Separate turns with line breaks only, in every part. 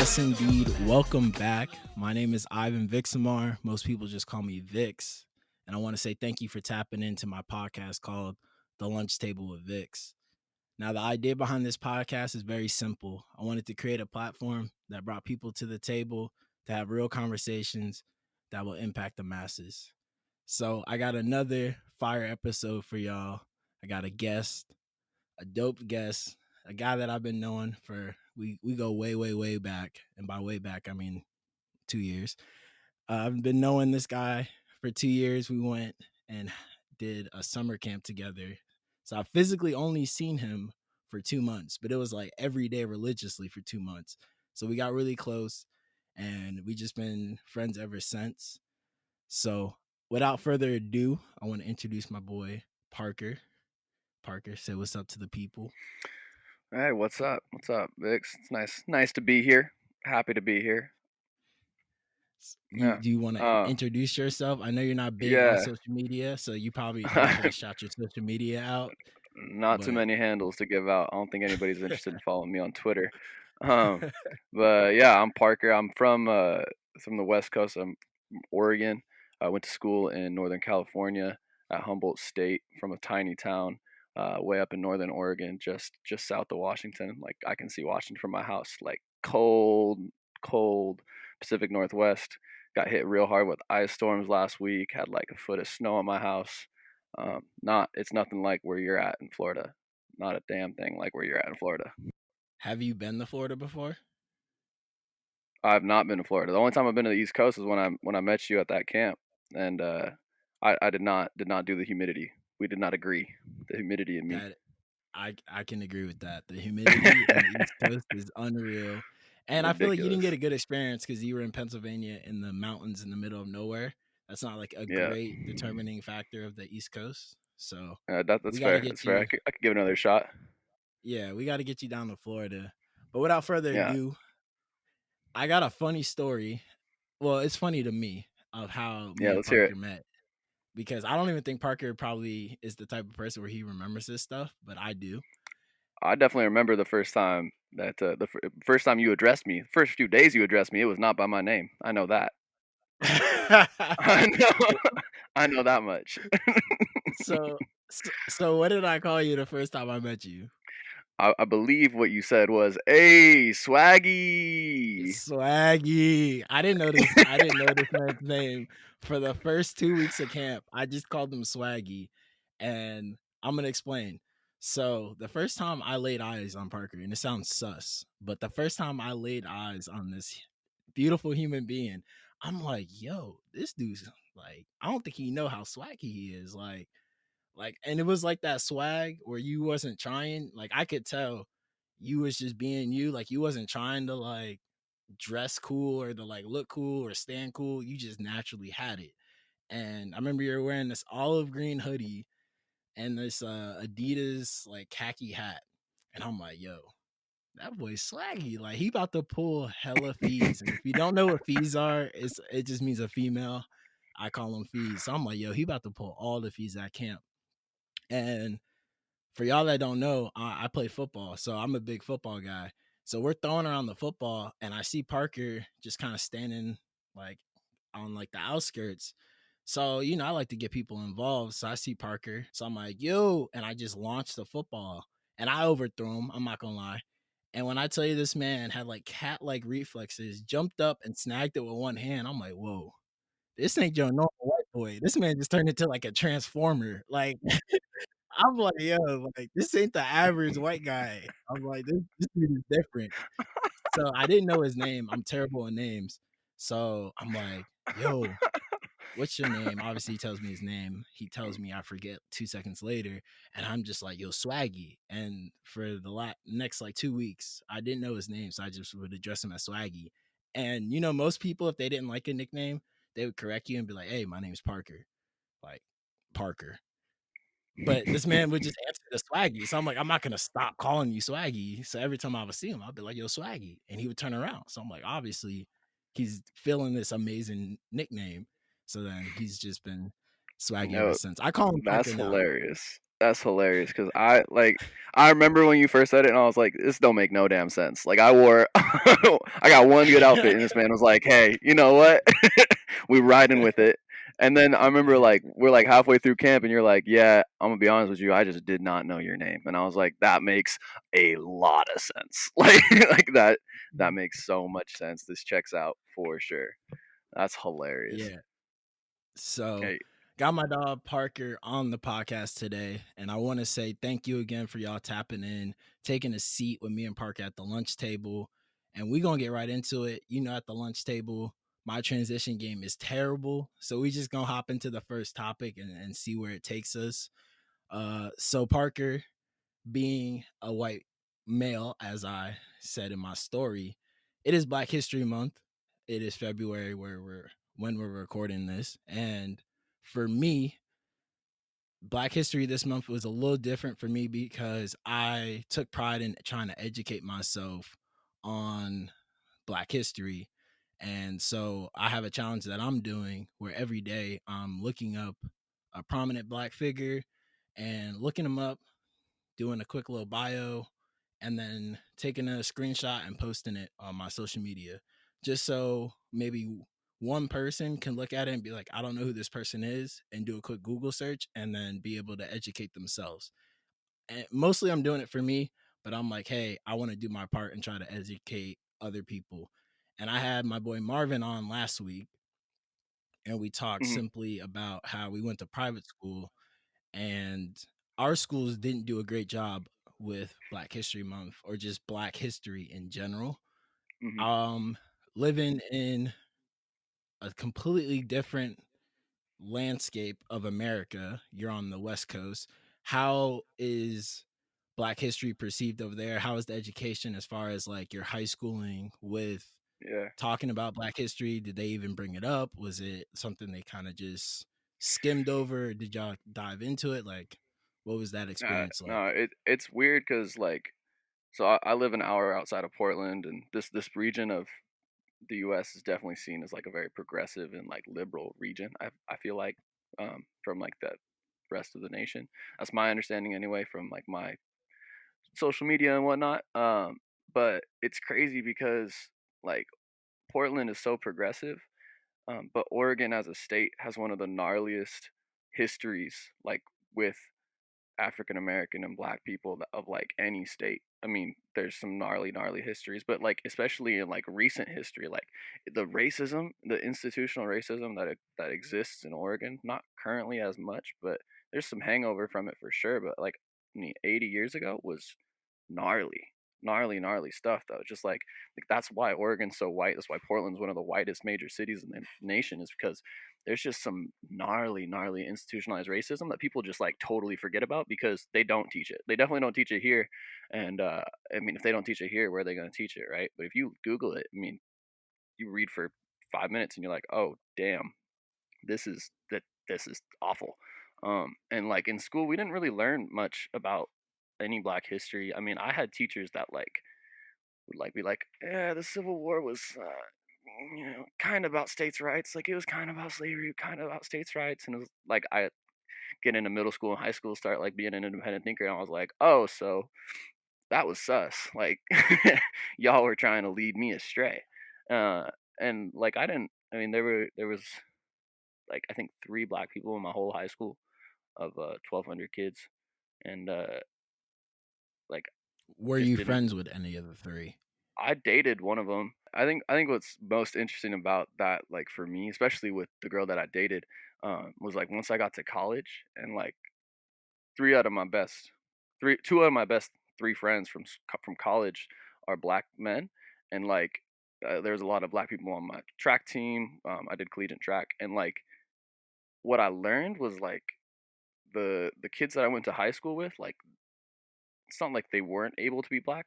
Yes, indeed. Welcome back. My name is Ivan Vixamar. Most people just call me Vix. And I want to say thank you for tapping into my podcast called The Lunch Table with Vix. Now, the idea behind this podcast is very simple. I wanted to create a platform that brought people to the table to have real conversations that will impact the masses. So, I got another fire episode for y'all. I got a guest, a dope guest, a guy that I've been knowing for we go way back, and by way back I mean 2 years. I've been knowing this guy for 2 years. We went and did a summer camp together, so I physically only seen him for 2 months, but it was like every day religiously for 2 months. So we got really close, and we just been friends ever since. So without further ado, I want to introduce my boy Parker. Parker, say what's up to the people.
Hey, what's up? What's up, Vix? It's nice to be here. Happy to be here.
You
Yeah.
do you want to
Uh,
introduce yourself? I know you're not big on
yeah.
social media, so you probably don't want to shout your social media out,
Not too
but
many handles to give out. I don't think anybody's interested in following me on Twitter. Um, but yeah, I'm Parker. I'm from the West Coast. I'm from Oregon. I went to school in Northern California at Humboldt State, from a tiny town way up in Northern Oregon, just south of Washington. Like, I can see Washington from my house. Like, cold Pacific Northwest. Got hit real hard with ice storms last week. Had like a foot of snow on my house. It's nothing like where you're at in Florida. Not a damn thing like where you're at in Florida.
have you been to Florida before?
I've not been to Florida. The only time I've been to the East Coast is when I met you at that camp, and I did not do the humidity. We did not agree. The humidity in me,
That I can agree with that. The humidity on the East Coast is unreal, and I feel like you didn't
ridiculous.
get a good experience because you were in Pennsylvania in the mountains in the middle of nowhere. That's not like a
Yeah,
great determining factor of the East Coast. So
that's
we got to
fair.
get
That's fair.
you.
I could give it another shot.
Yeah, we got to get you down to Florida. But without further
Yeah,
ado, I got a funny story. Well, it's funny to me of how
yeah.
me and
Let's hear
Parker
it.
met because I don't even think Parker probably is the type of person where he remembers this stuff, but I do.
I definitely remember the first time that first time you addressed me. First few days you addressed me, it was not by my name. I know that. I know. I know that much.
so, so what did I call you the first time I met you?
I believe what you said was, "Hey, Swaggy."
Swaggy. I didn't know this man's name for the first 2 weeks of camp. I just called him Swaggy, and I'm gonna explain. So the first time I laid eyes on Parker, and it sounds sus, but the first time I laid eyes on this beautiful human being, I'm like, yo, this dude's like, I don't think he know how swaggy he is. And it was like that swag where you wasn't trying. Like I could tell you was just being you. Like you wasn't trying to like dress cool or to like look cool or stand cool. You just naturally had it. And I remember you were wearing this olive green hoodie and this Adidas like khaki hat. And I'm like, yo, that boy's swaggy. Like he about to pull hella fees. And if you don't know what fees are, it just means a female. I call them fees. So I'm like, yo, he about to pull all the fees at camp. And for y'all that don't know, I play football, so I'm a big football guy. So we're throwing around the football, and I see Parker just kind of standing like on like the outskirts. So I like to get people involved. So I see Parker, so I'm like, "Yo!" and I just launched the football, and I overthrew him. I'm not gonna lie. And when I tell you this man had like cat-like reflexes, jumped up and snagged it with one hand, I'm like, "Whoa, this ain't your normal white boy. This man just turned into like a transformer." Like I'm like, "Yo, like, this ain't the average white guy." I'm like, "This dude is different." So, I didn't know his name, I'm terrible with names. So, I'm like, "Yo, what's your name?" Obviously, he tells me his name. He tells me, I forget 2 seconds later, and I'm just like, "Yo, Swaggy." And for the next, like, 2 weeks, I didn't know his name, so I just would address him as Swaggy. And, most people, if they didn't like a nickname, they would correct you and be like, "Hey, my name's Parker." Like, Parker. But this man would just answer the Swaggy. So I'm like, I'm not gonna stop calling you Swaggy. So every time I would see him, I'd be like, yo, Swaggy. And he would turn around. So I'm like, obviously, he's feeling this amazing nickname. So then he's just been Swaggy ever
No,
since. I call him Parker
that's
now, though.
hilarious. That's hilarious because I remember when you first said it and I was like, this don't make no damn sense. Like I wore I got one good outfit and this man was like, hey, you know what? We riding with it. And then I remember
Yeah.
like we're like halfway through camp and you're like, yeah, I'm gonna be honest with you, I just did not know your name. And I was like, that makes a lot of sense. Like that makes so much sense. This checks out for sure. That's hilarious.
Yeah. So,
Hey,
got my dog Parker on the podcast today, and I want to say thank you again for y'all tapping in, taking a seat with me and Parker at the lunch table, and we gonna get right into it. You know, at the lunch table, my transition game is terrible, so we just gonna hop into the first topic and see where it takes us. So Parker, being a white male, as I said in my story, it is Black History Month. It is February where we're when we're recording this. And for me, Black History this month was a little different for me because I took pride in trying to educate myself on Black history. And so I have a challenge that I'm doing where every day I'm looking up a prominent Black figure and looking them up, doing a quick little bio, and then taking a screenshot and posting it on my social media just so maybe one person can look at it and be like, I don't know who this person is, and do a quick Google search and then be able to educate themselves. And mostly I'm doing it for me, but I'm like, hey, I want to do my part and try to educate other people. And I had my boy Marvin on last week, and we talked
mhm,
simply about how we went to private school and our schools didn't do a great job with Black History Month or just Black history in general.
mhm,
Um, Living in a completely different landscape of America, you're on the West Coast. How is Black history perceived over there? How is the education as far as like your high schooling with
yeah.
talking about Black history? Did they even bring it up? Was it something they kind of just skimmed over? Did y'all dive into it? Like, what was that experience
No,
like?
it's weird because like so I live an hour outside of Portland, and this region of the U.S. is definitely seen as like a very progressive and like liberal region. I feel like from like the rest of the nation. That's my understanding anyway from like my social media and whatnot. But it's crazy because like Portland is so progressive, but Oregon as a state has one of the gnarliest histories like with African American and Black people of like any state. I mean, there's some gnarly histories, but like especially in like recent history, like the racism, the institutional racism that exists in Oregon, not currently as much, but there's some hangover from it for sure. But like, I mean, 80 years ago was gnarly, gnarly stuff though. Just like that's why Oregon's so white. That's why Portland's one of the whitest major cities in the nation is because there's just some gnarly institutionalized racism that people just like totally forget about because they don't teach it. They definitely don't teach it here. And I mean, if they don't teach it here, where are they going to teach it, right? But if you Google it, I mean, you read for 5 minutes and you're like, oh damn, this is awful. And like in school, we didn't really learn much about any Black history. I mean, I had teachers that like would like be like, yeah, the Civil War was kind of about states' rights. Like it was kind of about slavery, kind of about states' rights. And it was like I get into middle school and high school, start like being an independent thinker, and I was like, oh, so that was sus. Like y'all were trying to lead me astray. Uh, and like I didn't. I mean, there was like I think three Black people in my whole high school of 1,200 kids, and like
Were
just
you
didn't.
friends with any of the three?
I dated one of them. I think what's most interesting about that, like for me, especially with the girl that I dated, was like once I got to college and like three out of my best, three two out of my best three friends from college are Black men, and like there's a lot of Black people on my track team. I did collegiate track, and like what I learned was like the kids that I went to high school with, like it's not like they weren't able to be Black,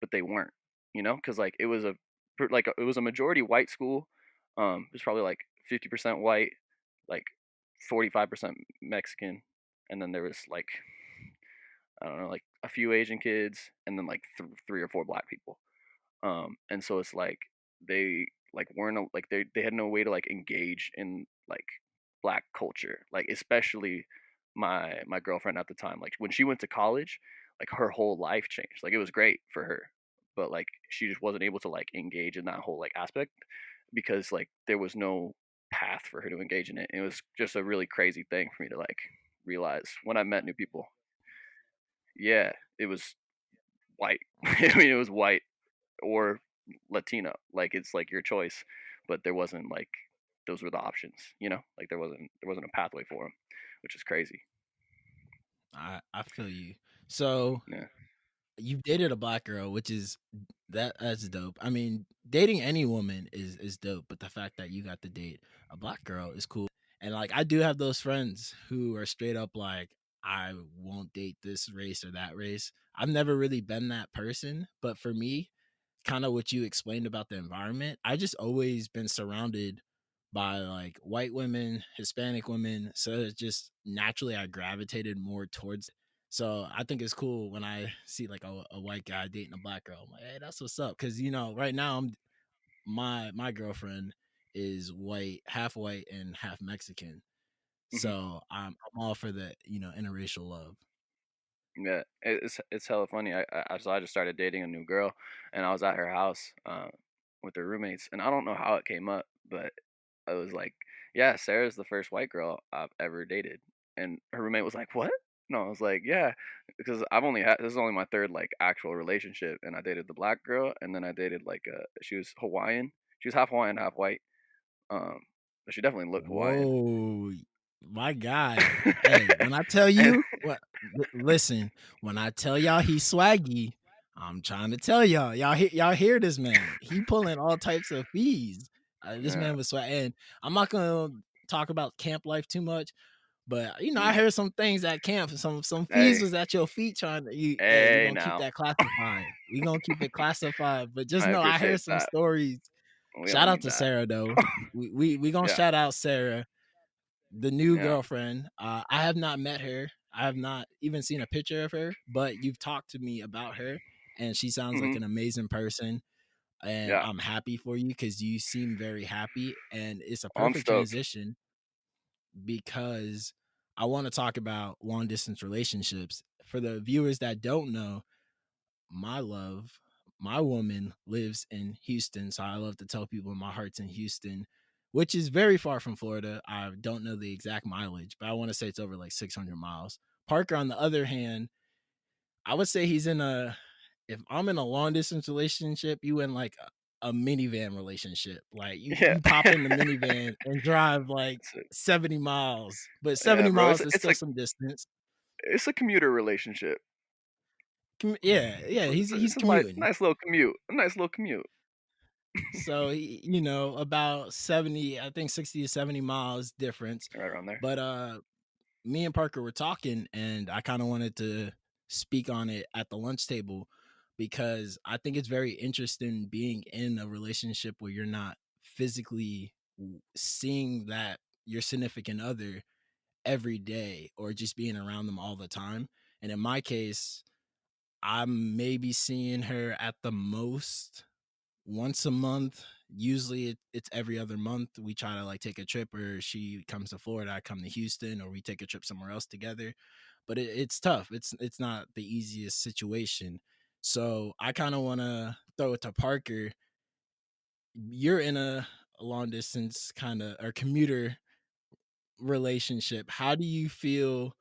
but they weren't, because like it was it was a majority white school. It was probably like 50% white, like 45% Mexican, and then there was like I don't know, like a few Asian kids, and then like three or four Black people. And so it's like they like weren't like they had no way to like engage in like Black culture, like especially. my girlfriend at the time. Like when she went to college, like her whole life changed. Like it was great for her, but like she just wasn't able to like engage in that whole like aspect because like there was no path for her to engage in it. It was just a really crazy thing for me to like realize when I met new people. Yeah, it was white. I mean, it was white or Latino. Like it's like your choice, but there wasn't like those were the options. You know, like there wasn't a pathway for them, which is crazy.
I feel you. So
Yeah.
you've dated a black girl, which is that's dope. I mean, dating any woman is dope, but the fact that you got to date a black girl is cool. And like I do have those friends who are straight up like I won't date this race or that race. I've never really been that person, but for me, kind of what you explained about the environment, I just always been surrounded by like white women, Hispanic women. So it's just naturally I gravitated more towards. So I think it's cool when I see like a white guy dating a black girl. I'm like, hey, that's what's up. Cause you know, right now my girlfriend is white and half Mexican.
Hmm.
So I'm all for the, interracial love.
Yeah, it's hella funny. I just started dating a new girl, and I was at her house with her roommates, and I don't know how it came up, but I was like, "Yeah, Sarah's the first white girl I've ever dated," and her roommate was like, "What?" No, I was like, "Yeah," because I've only had this is only my third like actual relationship, and I dated the black girl, and then I dated like she was Hawaiian, she was half Hawaiian, half white, um, but she definitely looked Hawaiian,
Whoa, my guy. Hey, when I tell
and
you what listen, when I tell y'all he's swaggy, I'm trying to tell y'all. Y'all hear this man. He pulling all types of fees. This
yeah,
man was swag, and I'm not gonna talk about camp life too much, but I
mm,
heard some things at camp. Some fees
hey,
was at your feet trying to you hey, we
hey,
gonna keep
now.
that classified. We gonna keep it classified. But just
I
know I
appreciate
heard some
that.
stories.
We
Shout
don't
out
need
to
that.
Sarah though. We gonna
Yeah,
shout out Sarah, the new
yeah.
girlfriend. I have not met her. I have not even seen a picture of her, but you've talked to me about her, and she sounds like
Mhm.
an amazing person. And
Yeah.
I'm happy for you because you seem very happy, and it's a
I'm
perfect
stoked.
transition because I want to talk about long distance relationships. For the viewers that don't know, my love, my woman lives in Houston. So I love to tell people my heart's in Houston, which is very far from Florida. I don't know the exact mileage, but I want to say it's over like 600 miles. Parker, on the other hand, I would say he's in if I'm in a long distance relationship, you in like a minivan relationship. Like you,
Yeah.
you pop in the minivan and drive like
It's a
70 miles, but
yeah,
70
bro. It's
miles
a
is
it's
still
a
some distance.
it's a commuter relationship.
Yeah,
It's
yeah,
a
he's
it's a
he's
it's a light
commuting.
nice little commute. A nice little commute.
So, about 70, I think 60 to 70 miles difference.
Right around there.
But me and Parker were talking and I kind of wanted to speak on it at the lunch table because I think it's very interesting being in a relationship where you're not physically seeing that your significant other every day or just being around them all the time. And in my case, I'm maybe seeing her at the most once a month. Usually it's every other month. We try to like take a trip, or she comes to Florida, I come to Houston, or we take a trip somewhere else together. But it's tough. It's not the easiest situation. So I kind of want to throw it to Parker. You're in a long distance kind of or commuter relationship. How do you feel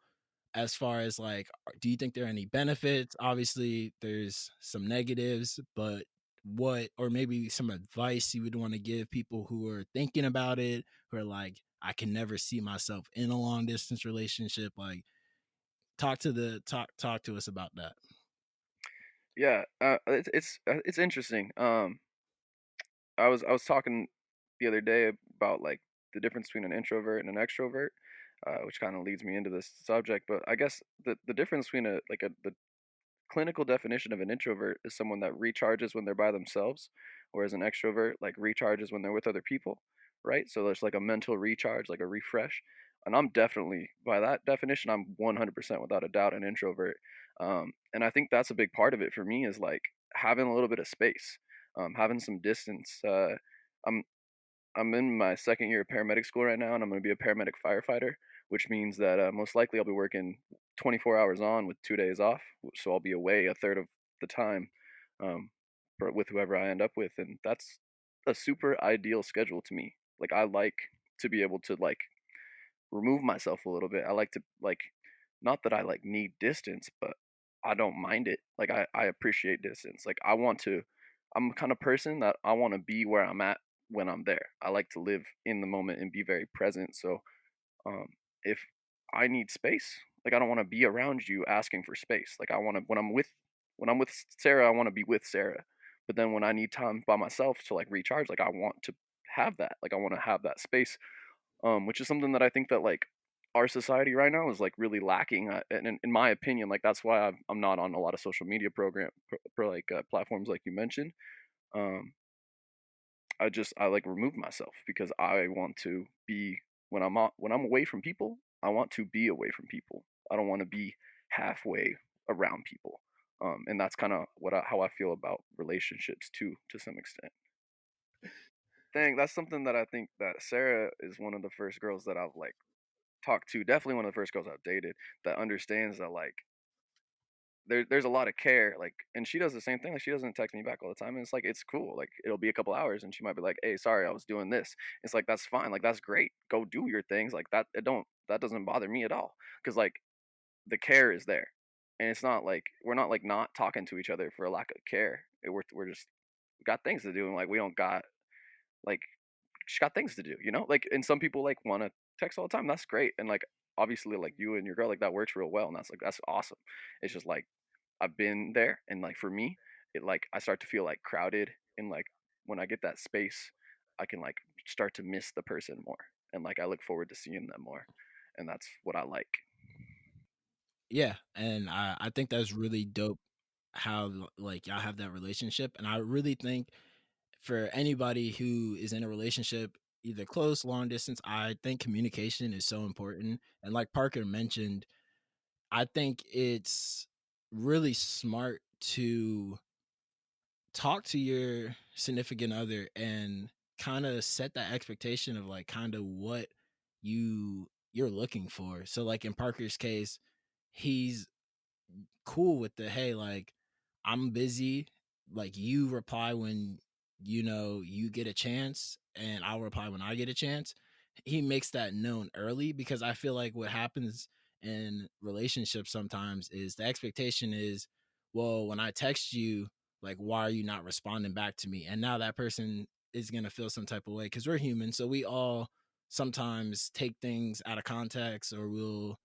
as far as like do you think there are any benefits? Obviously there's some negatives, but what or maybe some advice you would want to give people who are thinking about it, who are like I can never see myself in a long distance relationship, like talk to us about that.
Yeah. It's interesting. I was talking the other day about like the difference between an introvert and an extrovert, which kind of leads me into this subject. But I guess the difference between the clinical definition of an introvert is someone that recharges when they're by themselves, whereas an extrovert like recharges when they're with other people, right? So there's like a mental recharge, like a refresh. And I'm definitely, by that definition, I'm 100% without a doubt an introvert. And I think that's a big part of it for me is like having a little bit of space, having some distance. I'm I'm in my second year of paramedic school right now, and I'm gonna be a paramedic firefighter, which means that most likely I'll be working 24 hours on with 2 days off. So I'll be away a third of the time, um, with whoever I end up with, and that's a super ideal schedule to me. Like I like to be able to like remove myself a little bit. I like to like not that I like need distance, but I don't mind it. Like I appreciate distance. Like I'm the kind of person that I want to be where I'm at when I'm there. I like to live in the moment and be very present. So um if I need space, like I don't want to be around you asking for space. Like I want to when I'm with Sarah, I want to be with Sarah. But then when I need time by myself to like recharge, like I want to have that. Like I want to have that space, which is something that I think that like our society right now is like really lacking. And in my opinion, like that's why I'm not on a lot of social media platforms like you mentioned. Um, I like remove myself because I want to be when I'm away from people. I want to be away from people. I don't want to be halfway around people. And that's kind of how I feel about relationships too, to some extent. That's something that I think that Sarah is one of the first girls that I've like talked to, definitely one of the first girls I've dated that understands that like there's a lot of care, like, and she does the same thing. Like she doesn't text me back all the time, and it's like it's cool. Like it'll be a couple hours, and she might be like, "Hey, sorry, I was doing this." It's like that's fine. Like that's great. Go do your things. Like that doesn't bother me at all because like the care is there, and it's not like we're not like not talking to each other for a lack of care. We're just we got things to do, and like we don't got like she's got things to do, you know? Like, and some people like want to text all the time. That's great. And like, obviously, like you and your girl, like that works real well. And that's awesome. It's just like, I've been there. And like, for me, it like, I start to feel like crowded. And like, when I get that space, I can like start to miss the person more. And like, I look forward to seeing them more. And that's what I like.
Yeah, and I think that's really dope how like y'all have that relationship, and I really think for anybody who is in a relationship, either close, long distance, I think communication is so important. And like Parker mentioned, I think it's really smart to talk to your significant other and kind of set that expectation of like kind of what you're looking for. So like in Parker's case, he's cool with the hey, like I'm busy. Like you reply when you get a chance, and I'll reply when I get a chance. He makes that known early because I feel like what happens in relationships sometimes is the expectation is, well, when I text you, like, why are you not responding back to me? And now that person is gonna feel some type of way because we're human. So we all sometimes take things out of context, or we'll,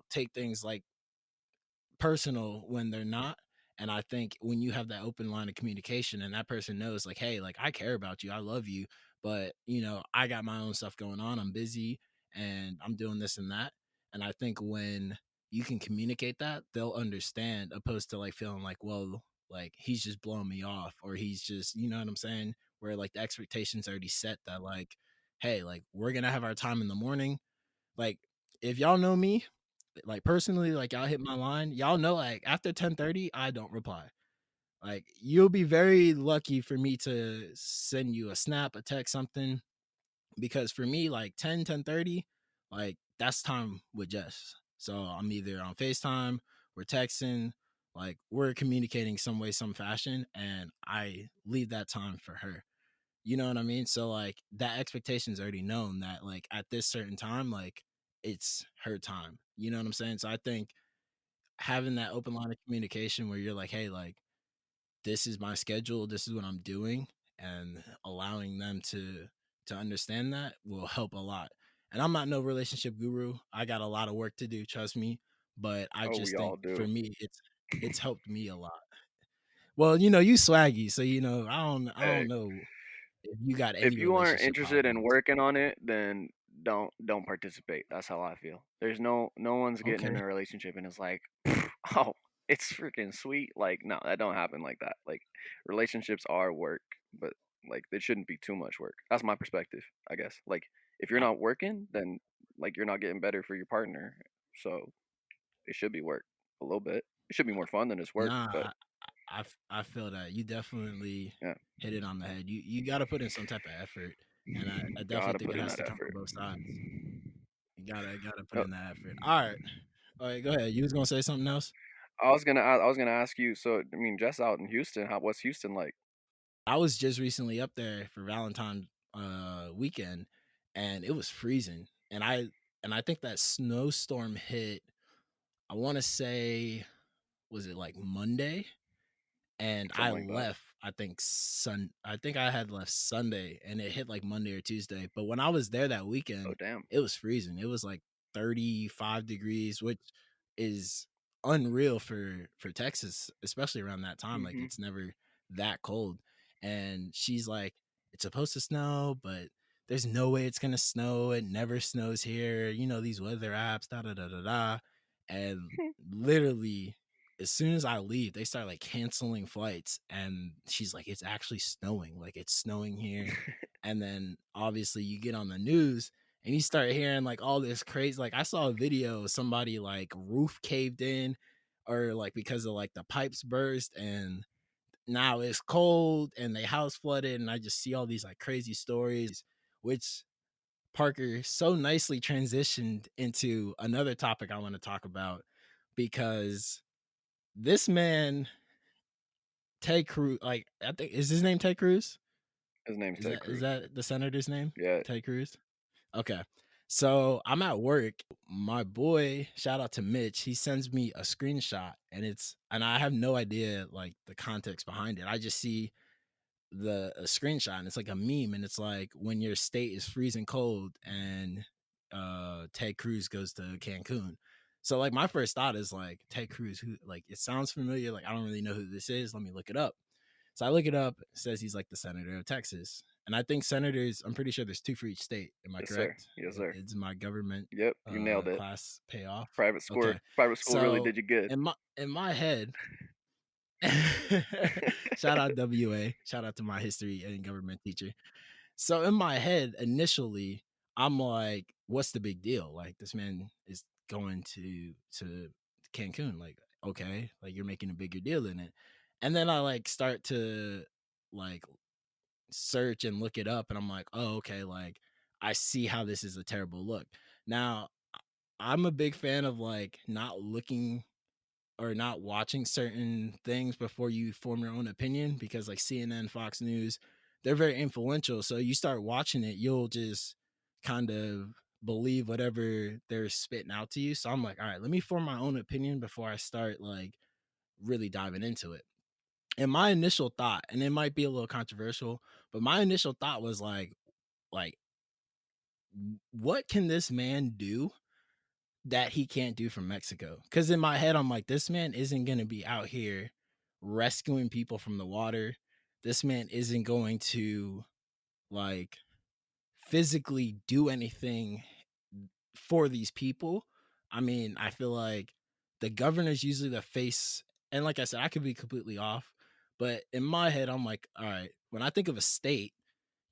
take things like personal when they're not. And I think when you have that open line of communication and that person knows, like, hey, like I care about you, I love you, but I got my own stuff going on, I'm busy and I'm doing this and that. And I think when you can communicate that, they'll understand, opposed to like feeling like, well, like he's just blowing me off, or he's just, you know what I'm saying? Where like the expectation's already set that, like, hey, like we're gonna have our time in the morning. Like, if y'all know me, like personally, like y'all hit my line, y'all know like after 10:30, I don't reply. Like you'll be very lucky for me to send you a snap, a text, something, because for me, like 10:30, like that's time with Jess. So I'm either on FaceTime, we're texting, like we're communicating some way, some fashion, and I leave that time for her. You know what I mean? So like that expectation's already known that like at this certain time, like it's her time. You know what I'm saying? So I think having that open line of communication where you're like, hey, like this is my schedule, this is what I'm doing, and allowing them to understand that will help a lot. And I'm not no relationship guru. I got a lot of work to do, trust me. But I
Oh, we
just think
all do.
for me, it's helped me a lot. Well, you swaggy, so I don't
Hey,
know if you got
if
any
you aren't
relationship
interested in
problems.
working on it, then don't participate. That's how I feel. There's no one's getting in
Okay.
a relationship and it's like, oh, it's freaking sweet. Like, no, that don't happen like that. Like, relationships are work, but like they shouldn't be too much work. That's my perspective, I guess. Like, if you're
Uh,
not working, then like you're not getting better for your partner. So it should be work a little bit. It should be more fun than it's work, but
nah, I feel that. You definitely
Yeah,
hit it on the head. You gotta put in some type of effort, and I definitely
gotta
think
put
it
in
has
that
to come
effort.
from both sides. You gotta put
Uh,
in that effort. Alright. Alright, go ahead. You was gonna say something else?
I was gonna ask you. So I mean, Jess out in Houston. What's Houston like?
I was just recently up there for Valentine's, weekend, and it was freezing, and I think that snowstorm hit, I wanna say, was it, like, Monday? And I
Something like that.
left, I think I had left Sunday, and it hit, like, Monday or Tuesday, but when I was there that
Oh
weekend,
damn.
it was freezing. It was, like, 35 degrees, which is unreal for Texas, especially around that time, like,
Hmm.
it's never that cold, and she's like, "It's supposed to snow, but there's no way it's gonna snow, it never snows here, these weather apps, da da da da da," and literally as soon as I leave, they start like canceling flights. And she's like, it's actually snowing. Like it's snowing here. And then obviously you get on the news and you start hearing like all this crazy. Like I saw a video of somebody like roof caved in or like because of like the pipes burst and now it's cold and they house flooded. And I just see all these like crazy stories, which Parker so nicely transitioned into another topic I want to talk about because this man, Ted Cruz, like I think is his name Ted Cruz?
His name's
Is
Ted
that is
Cruz.
that the senator's name?
Yeah.
Ted Cruz? Okay. So I'm at work. My boy, shout out to Mitch, he sends me a screenshot and I have no idea like the context behind it. I just see the a screenshot and it's like a meme and it's like when your state is freezing cold and Ted Cruz goes to Cancun. So like my first thought is like Ted Cruz, who like it sounds familiar, like I don't really know who this is. Let me look it up. So I look it up, it says he's like the senator of Texas. And I think senators, I'm pretty sure there's two for each state. Am I
Yes, sir.
correct?
Yes, sir.
It's my government
Yep, you nailed it.
class payoff.
Private school.
Okay.
Private school really
So
did you good.
in my head, shout out WA, shout out to my history and government teacher. So in my head, initially, I'm like, what's the big deal? Like this man is going to Cancun. Like, okay, like you're making a bigger deal in it. And then I like start to like search and look it up and I'm like, oh, okay, like I see how this is a terrible look. Now, I'm a big fan of like not looking or not watching certain things before you form your own opinion because like CNN, Fox News, they're very influential. So you start watching it, you'll just kind of believe whatever they're spitting out to you. So I'm like, all right, let me form my own opinion before I start like really diving into it. And my initial thought, and it might be a little controversial, but my initial thought was like what can this man do that he can't do from Mexico? Because in my head, I'm like, this man isn't going to be out here rescuing people from the water. This man isn't going to like physically do anything for these people. I mean, I feel like the governor's usually the face. And like I said, I could be completely off. But in my head, I'm like, all right, when I think of a state,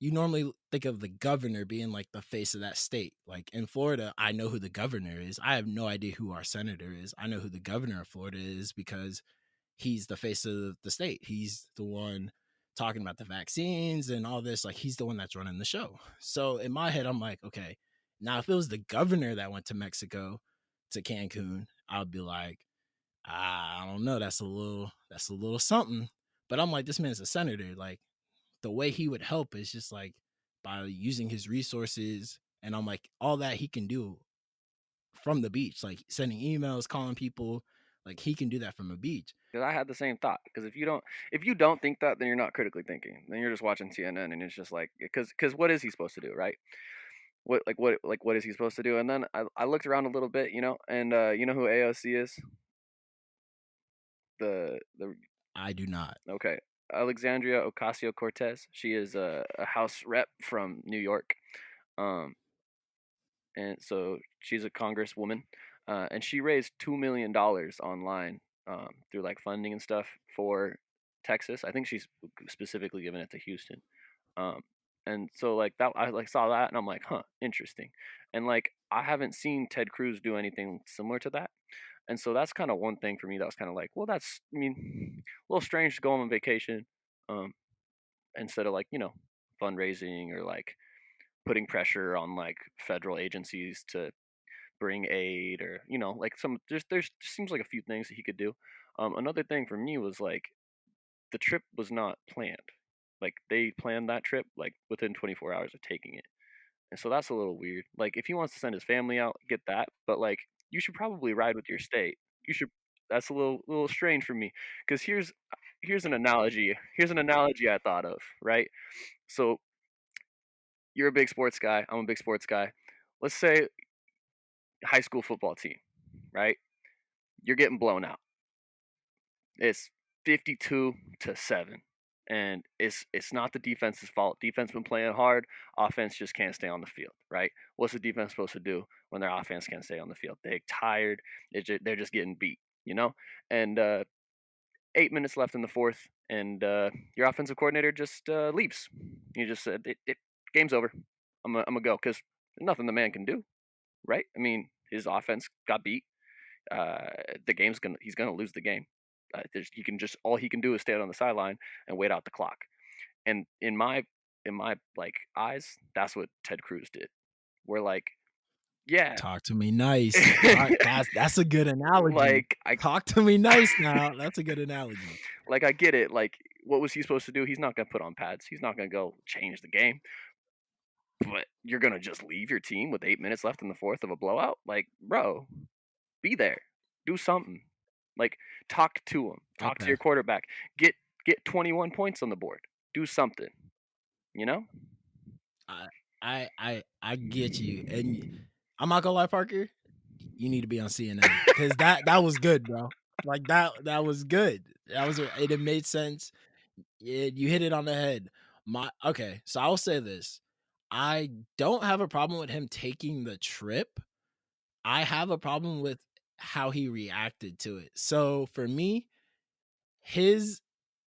you normally think of the governor being like the face of that state. Like in Florida, I know who the governor is. I have no idea who our senator is. I know who the governor of Florida is because he's the face of the state. He's the one talking about the vaccines and all this. Like he's the one that's running the show. So in my head, I'm like, okay, now if it was the governor that went to Mexico to Cancun, I'd be like, I don't know, that's a little something. But I'm like, this man's a senator. Like the way he would help is just like by using his resources and I'm like all that he can do from the beach, like sending emails, calling people, like he can do that from a beach.
Because I had the same thought. Because if you don't think that, then you're not critically thinking. Then you're just watching CNN, and it's just like, because what is he supposed to do, right? What is he supposed to do? And then I looked around a little bit, and you know who AOC is? The
I do not.
Okay, Alexandria Ocasio Cortez. She is a House rep from New York. Um, and so she's a congresswoman, and she raised $2 million online through like funding and stuff for Texas. I think she's specifically given it to Houston. Um, and so like that, I like saw that, and I'm like, huh, interesting. And like I haven't seen Ted Cruz do anything similar to that. And so that's kind of one thing for me that was kind of like, well, that's I mean, a little strange to go on vacation, um, instead of like fundraising or like putting pressure on like federal agencies to bring aid or like some there's just seems like a few things that he could do. Another thing for me was like the trip was not planned. Like they planned that trip like within 24 hours of taking it. And so that's a little weird. Like if he wants to send his family out, get that, but like you should probably ride with your state. You should That's a little strange for me cuz here's an analogy. Here's an analogy I thought of, right? So you're a big sports guy, I'm a big sports guy. Let's say high school football team, right? You're getting blown out. It's 52-7. And it's not the defense's fault. Defense been playing hard. Offense just can't stay on the field, right? What's the defense supposed to do when their offense can't stay on the field? They're tired. They're just getting beat, you know. And 8 minutes left in the fourth, and your offensive coordinator just leaves. You just said, "Game's over. I'm gonna go," because nothing the man can do, right? I mean, his offense got beat. The game's gonna he's gonna lose the game. He can just all he can do is stand on the sideline and wait out the clock. And in my like eyes, that's what Ted Cruz did. We're like, yeah,
Talk to me nice. Talk that's a good analogy.
like I
Talk to me nice now. That's a good analogy.
I get it. Like, what was he supposed to do? He's not gonna put on pads. He's not gonna go change the game. But you're gonna just leave your team with 8 minutes left in the fourth of a blowout? Like, bro, be there. Do something. Like talk to him. Talk to
Okay.
your quarterback. Get 21 points on the board. Do something. You know?
I I get you. And I'm not gonna lie, Parker, you need to be on CNN because that was good, bro. Like that was good. That was it made sense. You hit it on the head. My okay, so I'll say this. I don't have a problem with him taking the trip. I have a problem with how he reacted to it. So for me, his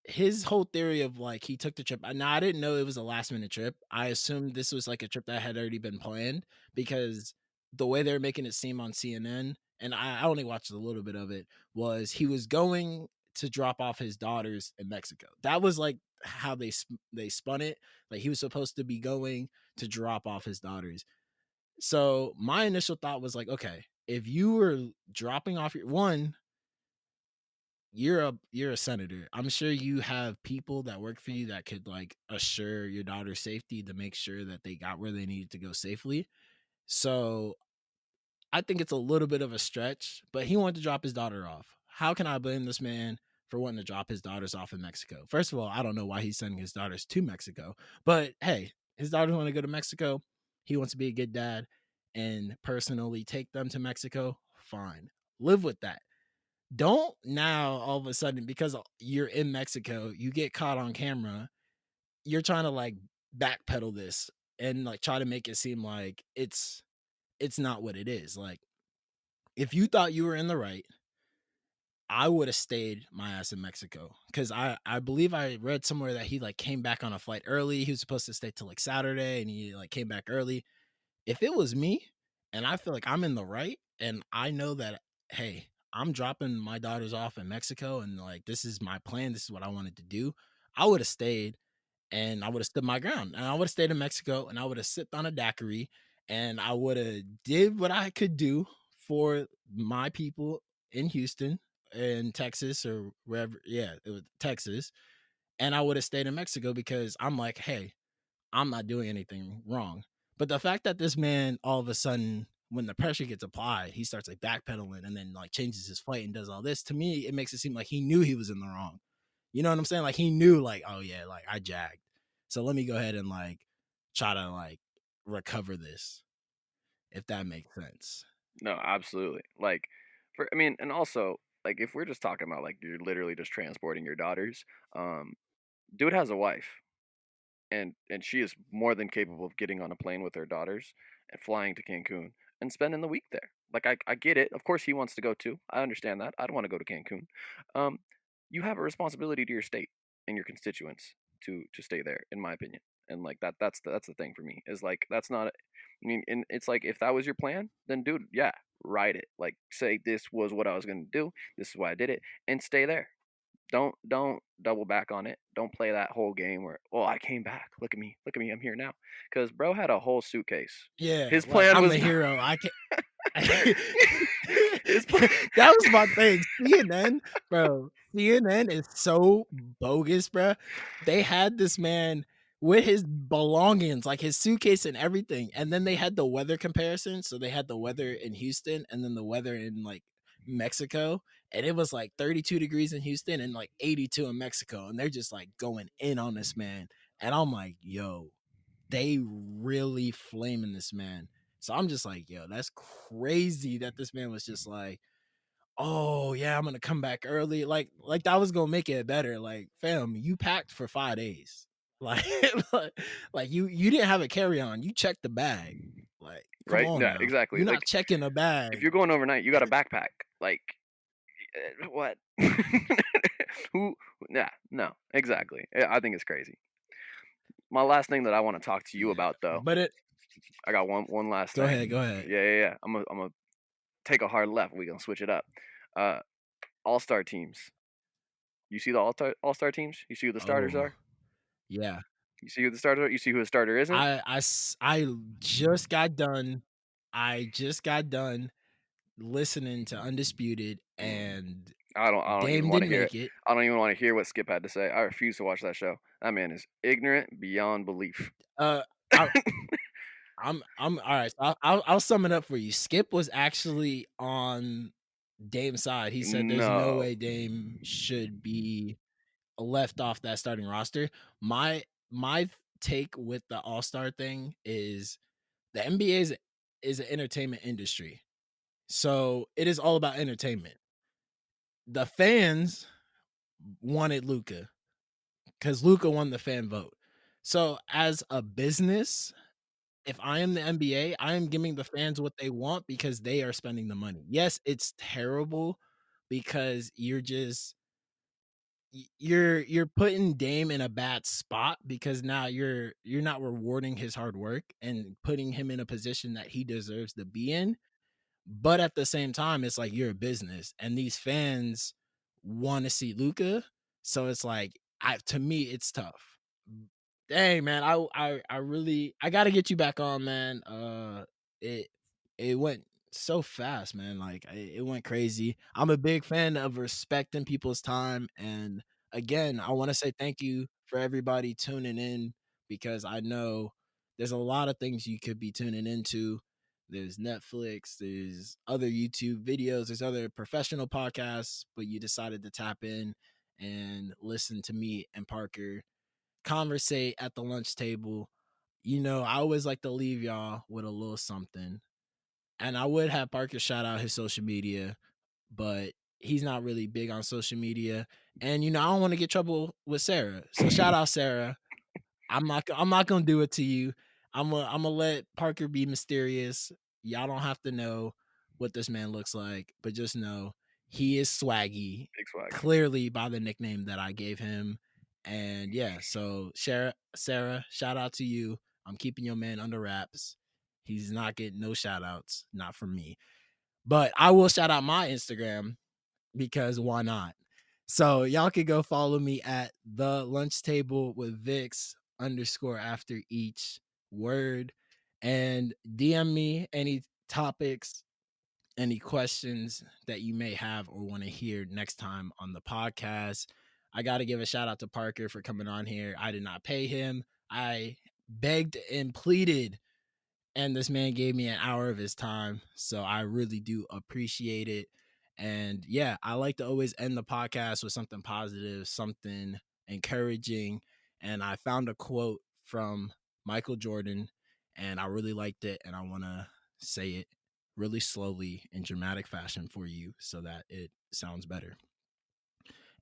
his whole theory of like he took the trip. Now I didn't know it was a last minute trip. I assumed this was like a trip that had already been planned because the way they're making it seem on CNN, and I only watched a little bit of it, was he was going to drop off his daughters in Mexico. That was like how they spun it. Like he was supposed to be going to drop off his daughters. So my initial thought was like, okay, if you were dropping off your one, you're a senator. I'm sure you have people that work for you that could like assure your daughter's safety to make sure that they got where they needed to go safely. So I think it's a little bit of a stretch, but he wanted to drop his daughter off. How can I blame this man for wanting to drop his daughters off in Mexico? First of all, I don't know why he's sending his daughters to Mexico, but hey, his daughters want to go to Mexico. He wants to be a good dad and personally take them to Mexico. Fine. Live with that. Don't now all of a sudden because you're in Mexico, you get caught on camera, you're trying to like backpedal this and like try to make it seem like it's not what it is. Like if you thought you were in the right, I would have stayed my ass in Mexico because I believe I read somewhere that he like came back on a flight early. He was supposed to stay till like Saturday and he like came back early. If it was me and I feel like I'm in the right and I know that, hey, I'm dropping my daughters off in Mexico and like this is my plan, this is what I wanted to do, I would have stayed and I would have stood my ground. And I would have stayed in Mexico and I would have sipped on a daiquiri and I would have did what I could do for my people in Houston in Texas or wherever. Yeah, it was Texas. And I would have stayed in Mexico because I'm like, hey, I'm not doing anything wrong. But the fact that this man all of a sudden, when the pressure gets applied, he starts like backpedaling and then like changes his flight and does all this. To me, it makes it seem like he knew he was in the wrong. You know what I'm saying? Like he knew, like, oh yeah, like I jagged. So let me go ahead and like try to like recover this, if that makes sense.
No, absolutely. Like I mean, and also like if we're just talking about like you're literally just transporting your daughters, um dude has a wife and she is more than capable of getting on a plane with her daughters and flying to Cancun and spending the week there. Like I get it. Of course he wants to go too. I understand that. I don't want to go to Cancun. Um, you have a responsibility to your state and your constituents to stay there, in my opinion. And like that's the thing for me is like that's not. I mean, and it's like if that was your plan, then dude, yeah, write it. Like say this was what I was gonna do. This is why I did it, and stay there. Don't double back on it. Don't play that whole game where, oh, I came back. Look at me, I'm here now. Because bro had a whole suitcase.
Yeah,
His
like,
plan
I'm
was
the
not,
hero. I can
his plan.
That was my thing. CNN, bro, CNN is so bogus, bro. They had this man with his belongings, like his suitcase and everything, and then they had the weather comparison. So they had the weather in Houston and then the weather in like Mexico, and it was like 32 degrees in Houston and like 82 in Mexico, and they're just like going in on this man. And I'm like, yo, they really flaming this man. So I'm just like, yo, that's crazy that this man was just like, oh yeah, I'm gonna come back early. Like that was gonna make it better. Like, fam, you packed for 5 days. Like, like, you didn't have a carry-on. You checked the bag. Like, come
Right?
on
Yeah,
now.
exactly.
You're
Like
not checking a
if
bag.
you're going overnight, you got a backpack. Like what? Who? Yeah, no, exactly. Yeah, I think it's crazy. My last thing that I want to talk to you
Yeah.
about, though,
But it
I got one last
go
thing.
ahead, go ahead.
Yeah. I'm gonna take a hard left. We're gonna switch it up. Uh, All star teams. You see the all star teams? You see who the starters
Oh,
are?
yeah.
You see who the starter? You see who the starter isn't?
I just got done. I just got done listening to Undisputed,
Mm,
and
I don't even
Dame
want to
didn't
hear
make
it.
it.
I don't even want to hear what Skip had to say. I refuse to watch that show. That man is ignorant beyond belief.
Uh, I I'm all right. So I'll sum it up for you. Skip was actually on Dame's side. He said there's no
No.
way Dame should be left off that starting roster. My take with the All Star thing is the NBA is an entertainment industry, so it is all about entertainment. The fans wanted Luca because Luca won the fan vote. So as a business, if I am the NBA, I am giving the fans what they want because they are spending the money. Yes, it's terrible because you're putting Dame in a bad spot because now you're not rewarding his hard work and putting him in a position that he deserves to be in. But at the same time, it's like you're a business and these fans want to see Luca. So it's like I to me, it's tough. Dang, man, I really I gotta get you back on, man. It it went so fast, man. Like it went crazy. I'm a big fan of respecting people's time, and again, I want to say thank you for everybody tuning in because I know there's a lot of things you could be tuning into. There's Netflix, there's other YouTube videos, there's other professional podcasts, but you decided to tap in and listen to me and Parker conversate at the lunch table. You know, I always like to leave y'all with a little something. And I would have Parker shout out his social media, but he's not really big on social media. And you know, I don't want to get trouble with Sarah. So shout out Sarah. I'm not gonna do it to you. I'm gonna let Parker be mysterious. Y'all don't have to know what this man looks like, but just know he is swaggy,
Big swag.
clearly by the nickname that I gave him. And yeah, so Sarah, shout out to you. I'm keeping your man under wraps. He's not getting no shout outs, not from me. But I will shout out my Instagram because why not? So y'all can go follow me at the lunch table with Vix underscore after each word and DM me any topics, any questions that you may have or want to hear next time on the podcast. I got to give a shout out to Parker for coming on here. I did not pay him. I begged and pleaded and this man gave me an hour of his time, so I really do appreciate it. And yeah, I like to always end the podcast with something positive, something encouraging. And I found a quote from Michael Jordan and I really liked it, and I want to say it really slowly in dramatic fashion for you so that it sounds better.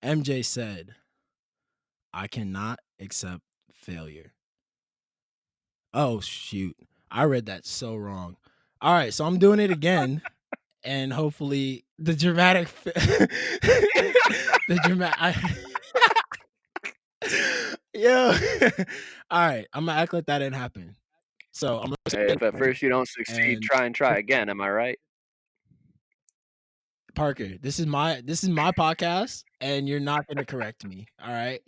MJ said, I cannot accept failure. Oh shoot. I read that so wrong. All right, so I'm doing it again and hopefully the dramatic the dramatic Yo. All right, I'm gonna act like that didn't happen. So I'm gonna say
Hey,
it
if at
again
first you don't succeed,
and
try and try again. Am I right?
Parker, this is my podcast, and you're not gonna correct me. All right,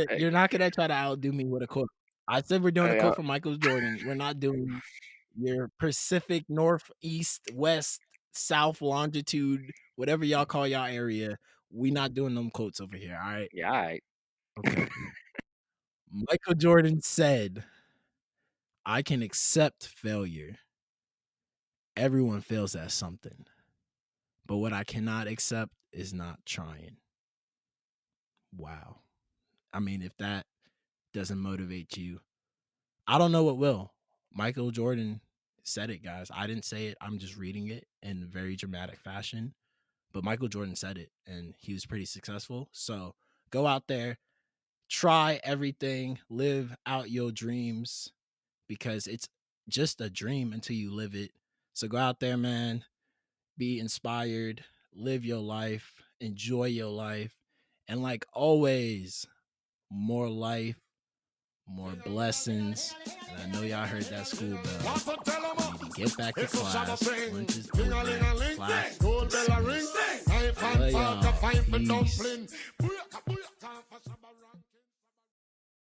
Hey,
you're not gonna try to outdo me with a quote. I said we're doing a
hey,
quote from Michael Jordan. We're not doing your Pacific Northeast, West, South longitude, whatever y'all call y'all area. We not doing them quotes over here. All right.
yeah, I
Okay. Michael Jordan said, "I can accept failure. Everyone fails at something, but what I cannot accept is not trying." Wow. I mean, if that doesn't motivate you, I don't know what will. Michael Jordan said it, guys. I didn't say it. I'm just reading it in very dramatic fashion. But Michael Jordan said it, and he was pretty successful. So go out there, try everything, live out your dreams, because it's just a dream until you live it. So go out there, man, be inspired, live your life, enjoy your life. And like always, more life, more blessings. And I know y'all heard that school bell. You need to get back to class. Lunch is over. Class is dismissed. I love y'all. Peace.